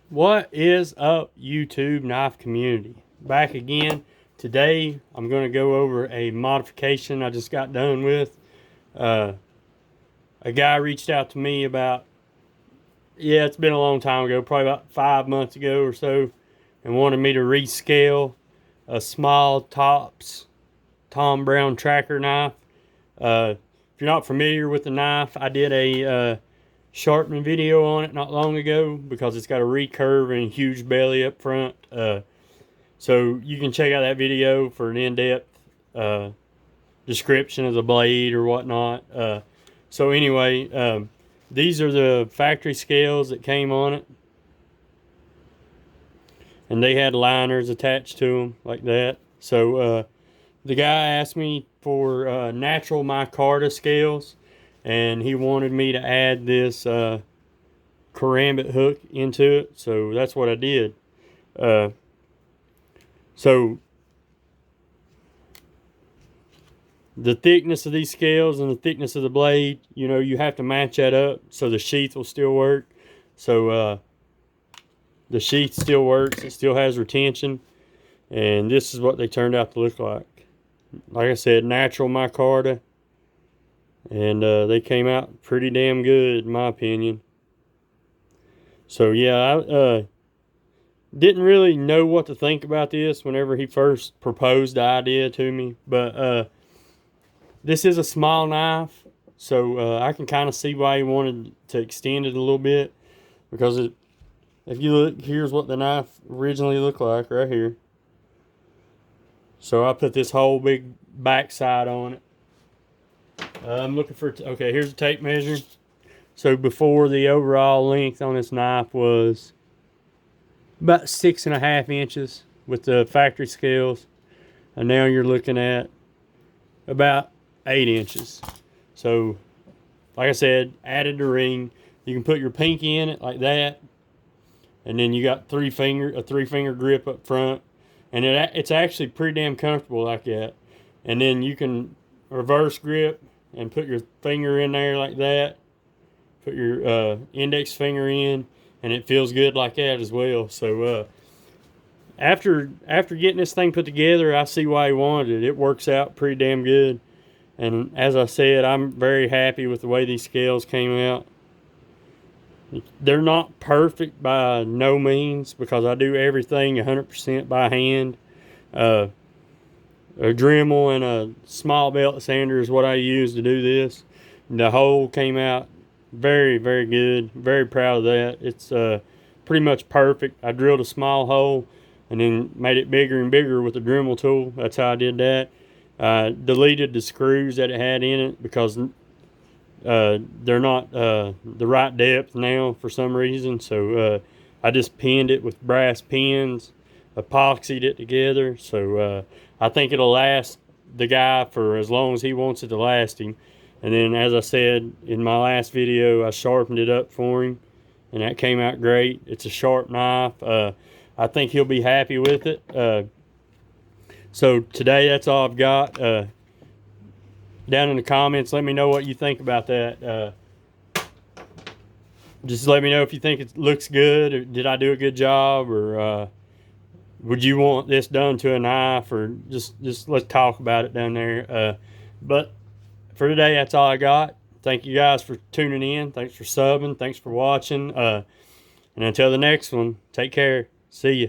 What is up, YouTube knife community? Back again. Today I'm going to go over a modification I just got done with. A guy reached out to me about, it's been a long time ago, probably about 5 months ago or so, and wanted me to rescale a small tops Tom Brown tracker knife. If you're not familiar with the knife, I did a sharpening video on it not long ago because it's got a recurve and a huge belly up front. So you can check out that video for an in-depth description of the blade or whatnot. So anyway, these are the factory scales that came on it, and they had liners attached to them like that. So the guy asked me for natural micarta scales, and he wanted me to add this karambit hook into it, so that's what I did. So the thickness of these scales and the thickness of the blade, you have to match that up so the sheath will still work. So the sheath still works, it still has retention, and this is what they turned out to look like. Like I said, natural micarta, and they came out pretty damn good in my opinion. So yeah, I didn't really know what to think about this whenever he first proposed the idea to me, but this is a small knife, so I can kind of see why he wanted to extend it a little bit, because if you look, here's what the knife originally looked like right here. So I put this whole big backside on it. I'm looking for, okay, here's the tape measure. So before, the overall length on this knife was about 6.5 inches with the factory scales, and now you're looking at about 8 inches. So like I said, added the ring. You can put your pinky in it like that, and then you got a three finger grip up front, and it's actually pretty damn comfortable like that. And then you can reverse grip and put your finger in there like that, put your index finger in, and it feels good like that as well. So after getting this thing put together, I see why he wanted it. It works out pretty damn good, and as I said, I'm very happy with the way these scales came out. They're not perfect by no means, because I do everything 100% by hand. A Dremel and a small belt sander is what I use to do this. The hole came out very, very good. Very proud of that. It's pretty much perfect. I drilled a small hole and then made it bigger and bigger with the Dremel tool. That's how I did that. Deleted the screws that it had in it because they're not the right depth now for some reason. So I just pinned it with brass pins, epoxied it together. So I think it'll last the guy for as long as he wants it to last him. And then, as I said in my last video, I sharpened it up for him, and that came out great. It's a sharp knife. I think he'll be happy with it. So today, that's all I've got. Down in the comments, let me know what you think about that. Just let me know if you think it looks good, or did I do a good job, or would you want this done to a knife, or just let's talk about it down there. But for today, that's all I got. Thank you guys for tuning in. Thanks for subbing. Thanks for watching. And until the next one, take care. See ya.